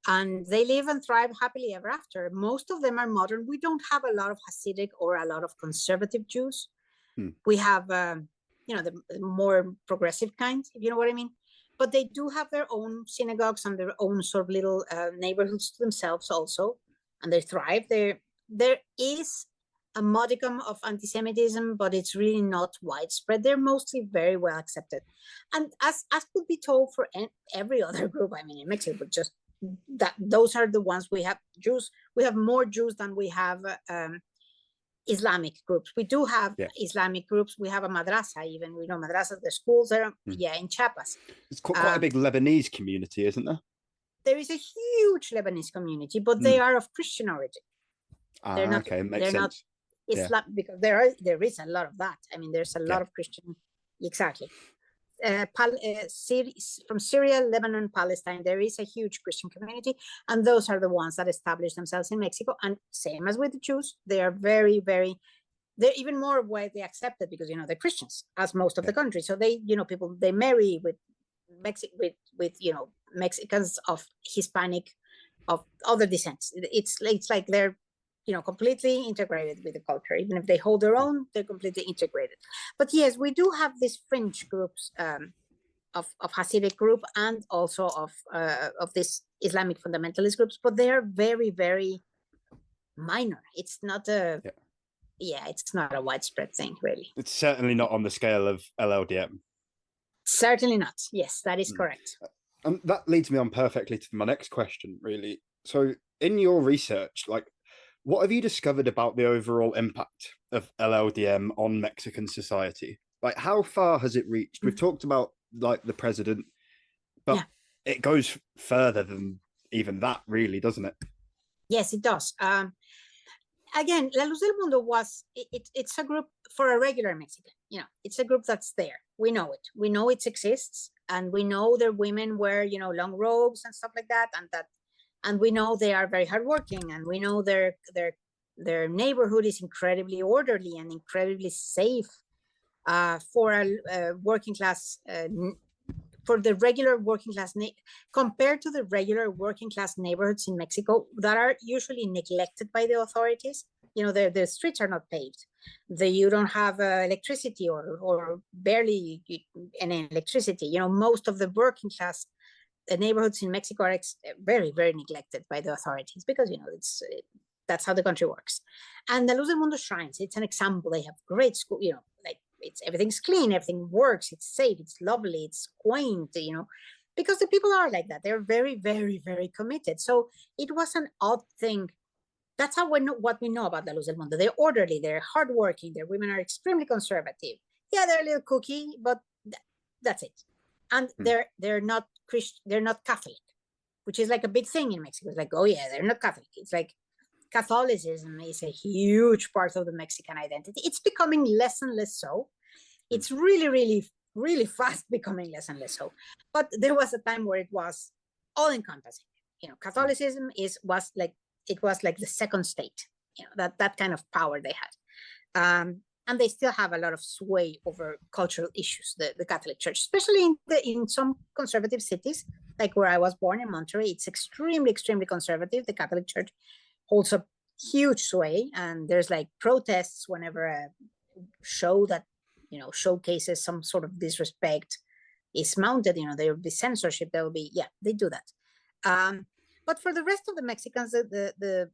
And they live and thrive happily ever after. Most of them are modern. We don't have a lot of Hasidic or a lot of conservative Jews. Hmm. We have, the more progressive kind, if you know what I mean. But they do have their own synagogues and their own sort of little neighborhoods to themselves also, and they thrive. There is a modicum of anti-Semitism, but it's really not widespread. They're mostly very well accepted, and as could be told for every other group. I mean, in Mexico, but just that those are the ones we have. Jews, we have more Jews than we have Islamic groups. We do have Yeah. Islamic groups. We have a madrasa, even we know madrasas. The schools are, Hmm. yeah, in Chiapas. It's quite a big Lebanese community, isn't there? There is a huge Lebanese community, but Hmm. they are of Christian origin. They're Ah, not. okay, makes They're not sense. Yeah. Islam, because there is a lot of that. I mean, there's a Yeah. lot of Christian. Exactly. From Syria, Lebanon, Palestine, there is a huge Christian community, and those are the ones that establish themselves in Mexico. And same as with the Jews, they are very, very. They're even more widely accepted because they're Christians, as most of Yeah. the country. So they, people they marry with with Mexicans of Hispanic, of other descents. It's like they're completely integrated with the culture. Even if they hold their own, they're completely integrated. But yes, we do have these fringe groups of Hasidic group and also of this Islamic fundamentalist groups, but they are very, very minor. It's not a Yeah. yeah, it's not a widespread thing, really. It's certainly not on the scale of LLDM. Certainly not. Yes, that is Hmm. correct. And that leads me on perfectly to my next question, really. So, in your research, like, what have you discovered about the overall impact of LLDM on Mexican society? Like, how far has it reached? We've talked about like the president, but Yeah. it goes further than even that, really, doesn't it? Yes, it does. Again, La Luz del Mundo it's a group for a regular Mexican. It's a group that's there. We know it. We know it exists, and we know their women wear long robes and stuff like that, and we know they are very hardworking, and we know their neighborhood is incredibly orderly and incredibly safe for a working class for the regular working class compared to the regular working class neighborhoods in Mexico that are usually neglected by the authorities. The streets are not paved. You don't have electricity or barely any electricity. Most of the working class neighborhoods in Mexico are very, very neglected by the authorities because that's how the country works. And the Luz del Mundo shrines, it's an example. They have great school, like everything's clean, everything works, it's safe, it's lovely, it's quaint, because the people are like that. They're very, very, very committed. So it was an odd thing. That's how what we know about the Luz del Mundo. They're orderly, they're hardworking, their women are extremely conservative. Yeah, they're a little kooky, but that's it. And they're not Christian, they're not Catholic, which is like a big thing in Mexico. It's like, oh yeah, they're not Catholic. It's like Catholicism is a huge part of the Mexican identity. It's becoming less and less so. It's really, really, really fast becoming less and less so. But there was a time where it was all encompassing. Catholicism was like the second state. That kind of power they had. And they still have a lot of sway over cultural issues, the Catholic Church, especially in some conservative cities, like where I was born in Monterrey. It's extremely, extremely conservative. The Catholic Church holds a huge sway, and there's like protests whenever a show that showcases some sort of disrespect is mounted, there will be censorship. There will be, they do that. But for the rest of the Mexicans, the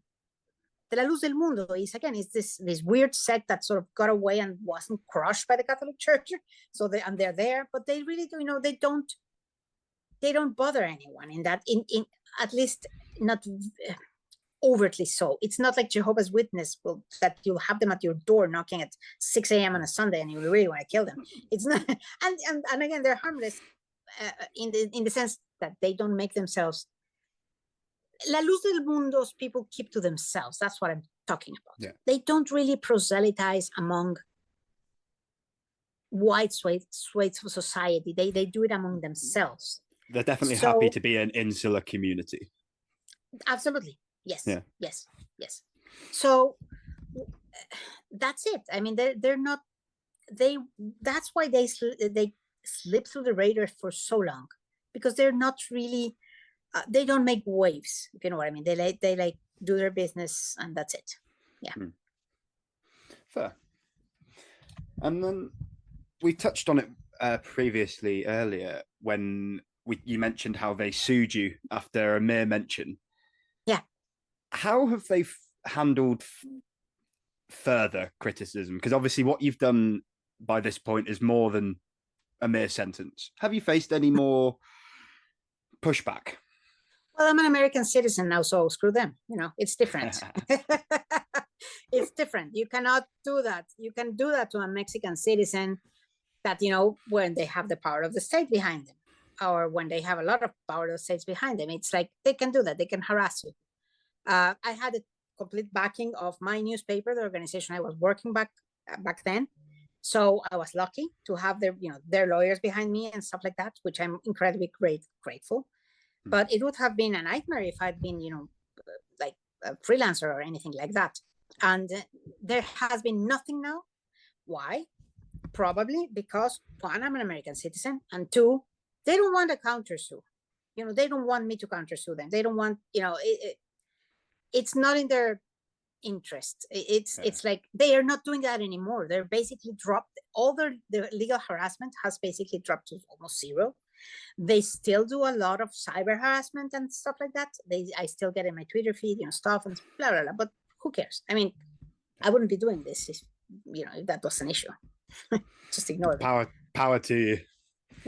La Luz del Mundo is this weird sect that sort of got away and wasn't crushed by the Catholic Church. So they're there, but they really do, they don't bother anyone in that, in at least not overtly so. It's not like Jehovah's Witness that you'll have them at your door knocking at 6 a.m. on a Sunday and you really want to kill them. It's not, and again, they're harmless in the sense that they don't make themselves. La Luz del Mundo's people keep to themselves. That's what I'm talking about. Yeah. They don't really proselytize among wide swathes of society. They do it among themselves. They're definitely happy to be an insular community. Absolutely. Yes. Yeah. Yes. So that's it. I mean, they're not. That's why they slip through the radar for so long, because they're not really. They don't make waves, if you know what I mean. They do their business and that's it. Yeah. Fair. And then we touched on it previously earlier when you mentioned how they sued you after a mere mention. Yeah. How have they handled further criticism? Because obviously what you've done by this point is more than a mere sentence. Have you faced any more pushback? Well, I'm an American citizen now, so screw them. It's different. It's different. You cannot do that. You can do that to a Mexican citizen that, when they have the power of the state behind them, or when they have a lot of power of the states behind them. It's like they can do that. They can harass you. I had a complete backing of my newspaper, the organization I was working back then. So I was lucky to have their lawyers behind me and stuff like that, which I'm incredibly grateful. But it would have been a nightmare if I'd been, like a freelancer or anything like that. And there has been nothing now. Why? Probably because, one, I'm an American citizen, and two, they don't want a countersue. They don't want me to countersue them. They don't want, it's not in their interest. It's like they are not doing that anymore. They're basically dropped all their legal harassment has basically dropped to almost zero. They still do a lot of cyber harassment and stuff like that. I still get in my Twitter feed, stuff and blah, blah, blah. But who cares? I mean, I wouldn't be doing this if that was an issue. Just ignore it. Power to you.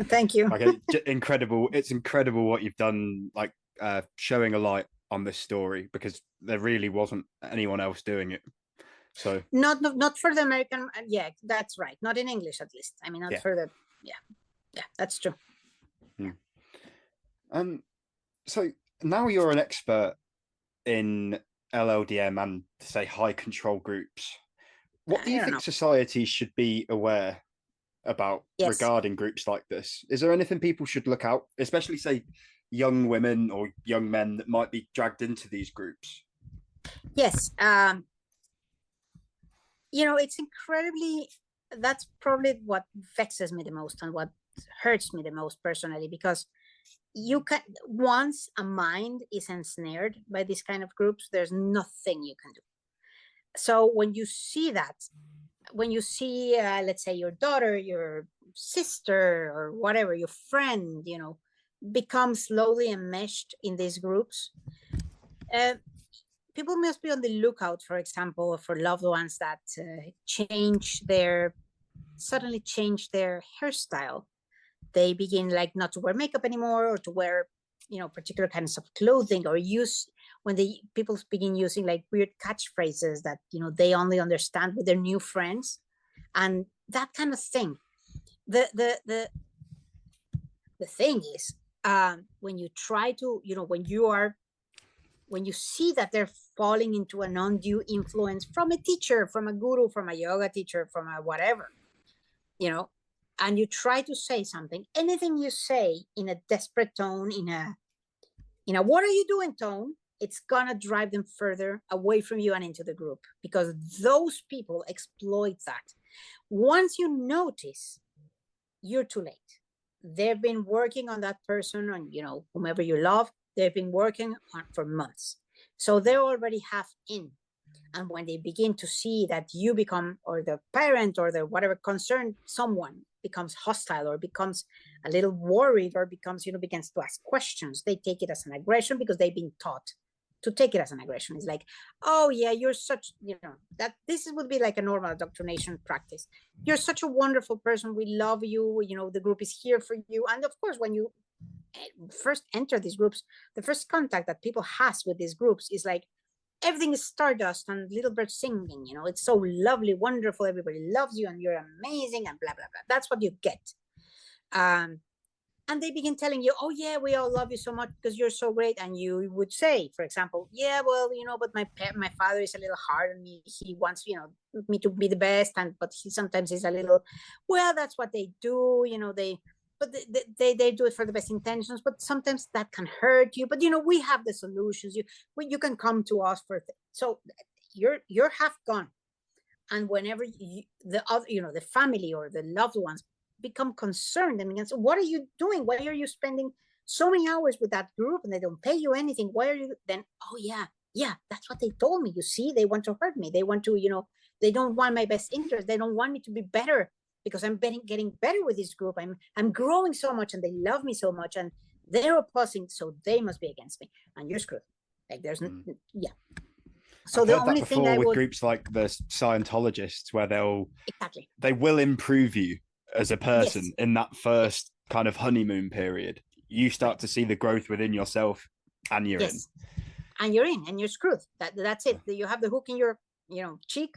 Thank you. Incredible. It's incredible what you've done, like showing a light on this story, because there really wasn't anyone else doing it. So not for the American. Yeah, that's right. Not in English, at least. I mean, not for the. Yeah, that's true. So now you're an expert in LLDM and, say, high control groups. What do you think society should be aware about regarding groups like this? Is there anything people should look out, especially, say, young women or young men that might be dragged into these groups? Yes. It's incredibly, that's probably what vexes me the most and what hurts me the most personally, because once a mind is ensnared by these kind of groups, there's nothing you can do. So when you see that, when you see, let's say, your daughter, your sister, or whatever, your friend, become slowly enmeshed in these groups, people must be on the lookout, for example, for loved ones that suddenly change their hairstyle. They begin not to wear makeup anymore, or to wear, particular kinds of clothing, or when people begin using weird catchphrases that, they only understand with their new friends, and that kind of thing. The thing is, when you try to, when you see that they're falling into an undue influence from a teacher, from a guru, from a yoga teacher, from a whatever, and you try to say something, anything you say in a desperate tone, in a what are you doing tone, it's gonna drive them further away from you and into the group, because those people exploit that. Once you notice, you're too late. They've been working on that person, on whomever you love, they've been working on for months, so they're already half in. And when they begin to see that you become, or the parent or the whatever concerned someone becomes hostile or becomes a little worried or becomes, begins to ask questions, they take it as an aggression because they've been taught to take it as an aggression. It's like, oh yeah, you're such, that this would be like a normal indoctrination practice. You're such a wonderful person. We love you. The group is here for you. And of course, when you first enter these groups, the first contact that people has with these groups is like, everything is stardust and little birds singing, it's so lovely, wonderful, everybody loves you and you're amazing and blah, blah, blah. That's what you get. And they begin telling you, oh yeah, we all love you so much because you're so great. And you would say, for example, yeah, well, but my father is a little hard on me. He wants, me to be the best. But he sometimes is a little, well, that's what they do. They do it for the best intentions, but sometimes that can hurt you. But we have the solutions. You can come to us for so you're half gone. And whenever the other, the family or the loved ones become concerned and say, what are you doing? Why are you spending so many hours with that group and they don't pay you anything? Why are you then? Oh yeah, that's what they told me. You see, they want to hurt me. They want to, they don't want my best interest. They don't want me to be better because I'm getting better with this group. I'm growing so much and they love me so much and they're opposing, so they must be against me and you're screwed. Like there's yeah. So I've the heard only that thing before I with would groups like the Scientologists, where exactly they will improve you as a person yes. in that first kind of honeymoon period. You start to see the growth within yourself, and you're in. And you're in, and you're screwed. That's it. You have the hook in your cheek,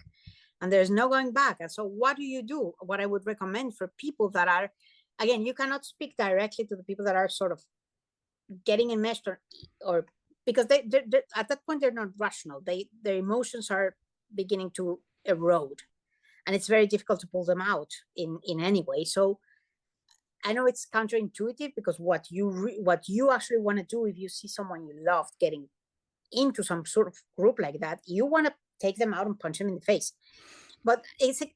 and there's no going back. And so what do you do? What I would recommend for people that are, again, you cannot speak directly to the people that are sort of getting enmeshed or because they're at that point they're not rational. Their emotions are beginning to erode, and it's very difficult to pull them out in any way. So I know it's counterintuitive because what you actually want to do if you see someone you love getting into some sort of group like that, you want to take them out and punch them in the face. But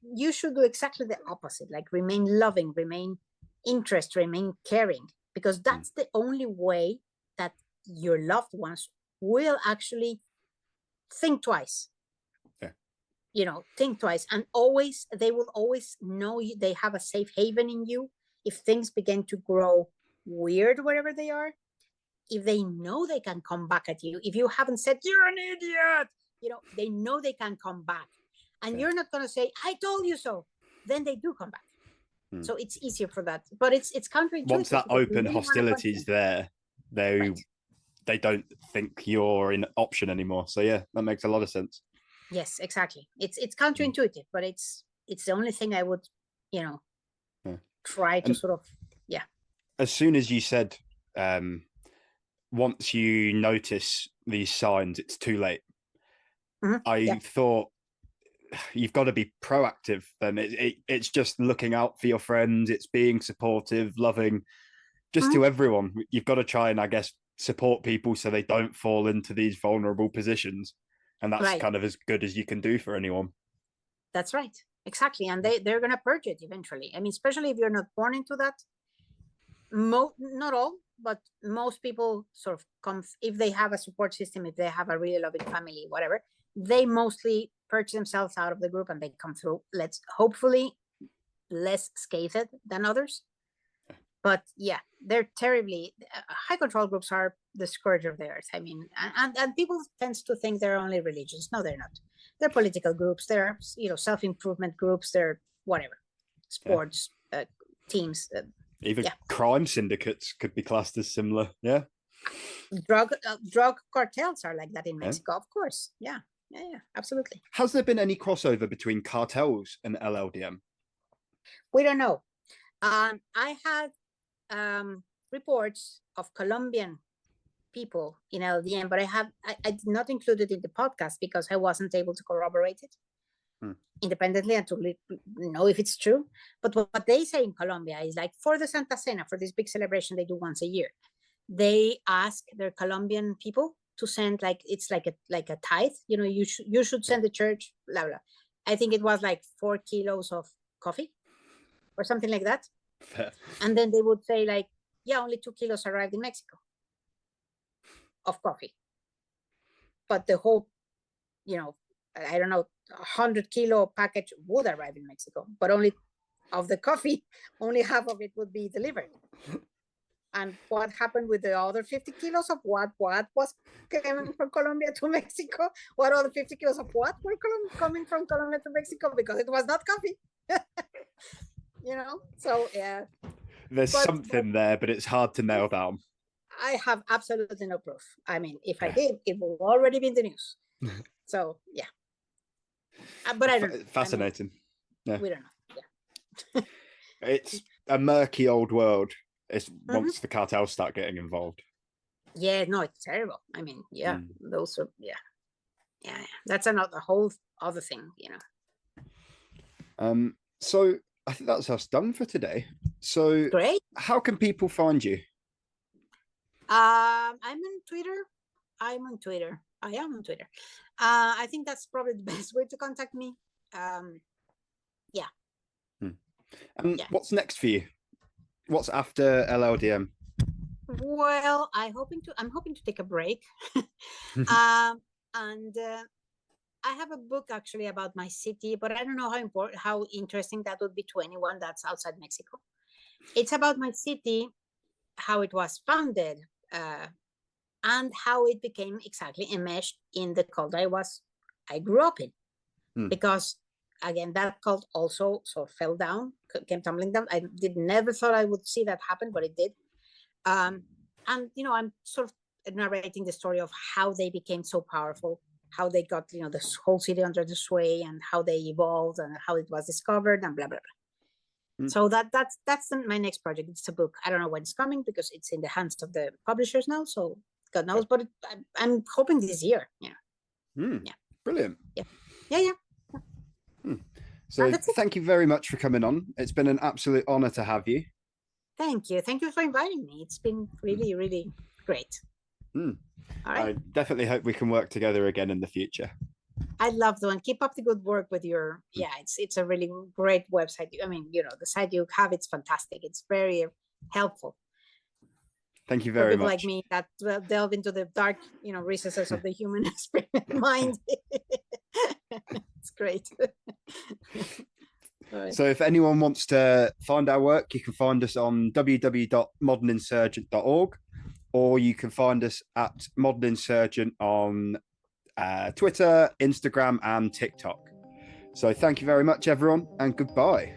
you should do exactly the opposite, like remain loving, remain interested, remain caring, because that's the only way that your loved ones will actually think twice. Think twice. And they will always know they have a safe haven in you. If things begin to grow weird, wherever they are, if they know they can come back at you, if you haven't said, you're an idiot, they know they can come back. And you're not going to say, I told you so. Then they do come back. So it's easier for that. But it's counterintuitive. Once that open hostility is there, they don't think you're an option anymore. So yeah, that makes a lot of sense. Yes, exactly. It's counterintuitive, but it's the only thing I would, try to sort of, As soon as you said, once you notice these signs, it's too late. I thought you've got to be proactive. Then it's just looking out for your friends. It's being supportive, loving, just to everyone. You've got to try and, I guess, support people so they don't fall into these vulnerable positions. And that's kind of as good as you can do for anyone. That's right. Exactly. And they're going to purge it eventually. I mean, especially if you're not born into that. Not all, but most people sort of come, if they have a support system, if they have a really loving family, whatever, they mostly purge themselves out of the group and they come through, hopefully less scathed than others. But yeah, they're terribly, high control groups are the scourge of the earth. I mean, and people tends to think they're only religions. No, they're not. They're political groups. They're, self-improvement groups. They're whatever, sports, teams. Even crime syndicates could be classed as similar. Yeah. Drug cartels are like that in Mexico, of course. Yeah, absolutely. Has there been any crossover between cartels and LLDM? We don't know. I had reports of Colombian people in LDM, but I did not include it in the podcast because I wasn't able to corroborate it independently and to know if it's true. But what they say in Colombia is like, for the Santa Cena, for this big celebration they do once a year, they ask their Colombian people to send, like, it's like a tithe, you should send the church, blah, blah. I think it was like 4 kilos of coffee or something like that. And then they would say like, yeah, only 2 kilos arrived in Mexico of coffee. But the whole, I don't know, 100-kilo package would arrive in Mexico, but only of the coffee, only half of it would be delivered. And what happened with the other 50 kilos of what was coming from Colombia to Mexico? What other 50 kilos of what were coming from Colombia to Mexico? Because it was not coffee. So yeah. There's something there, but it's hard to nail down. I have absolutely no proof. I mean, if I did, it would already be in the news. So yeah. But I don't know. Fascinating. I mean, we don't know. Yeah. It's a murky old world. It's once the cartels start getting involved. Yeah, no, it's terrible. I mean, those are yeah. That's a whole other thing, So I think that's us done for today. So great. How can people find you? I'm on Twitter. I am on Twitter. I think that's probably the best way to contact me. What's next for you? What's after LLDM? Well, I'm hoping to take a break. And I have a book actually about my city, but I don't know how interesting that would be to anyone that's outside Mexico. It's about my city, how it was founded, and how it became exactly enmeshed in the cult I grew up in. Because again, that cult also sort of fell down, came tumbling down. I never thought I would see that happen, but it did. And I'm sort of narrating the story of how they became so powerful, how they got this whole city under the sway, and how they evolved, and how it was discovered, and blah blah blah. So that's my next project. It's a book. I don't know when it's coming because it's in the hands of the publishers now. So God knows, but I'm hoping this year. Yeah. Brilliant. Yeah. So thank you very much for coming on. It's been an absolute honor to have you. Thank you for inviting me. It's been really, really great. All right. I definitely hope we can work together again in the future. I'd love to, and keep up the good work with your it's a really great website. I mean, the site you have, it's fantastic. It's very helpful. Thank you very much. Like me that delve into the dark, recesses of the human mind. It's great. Right. So if anyone wants to find our work, you can find us on www.moderninsurgent.org, or you can find us at Modern Insurgent on Twitter, Instagram, and TikTok. So thank you very much, everyone, and goodbye.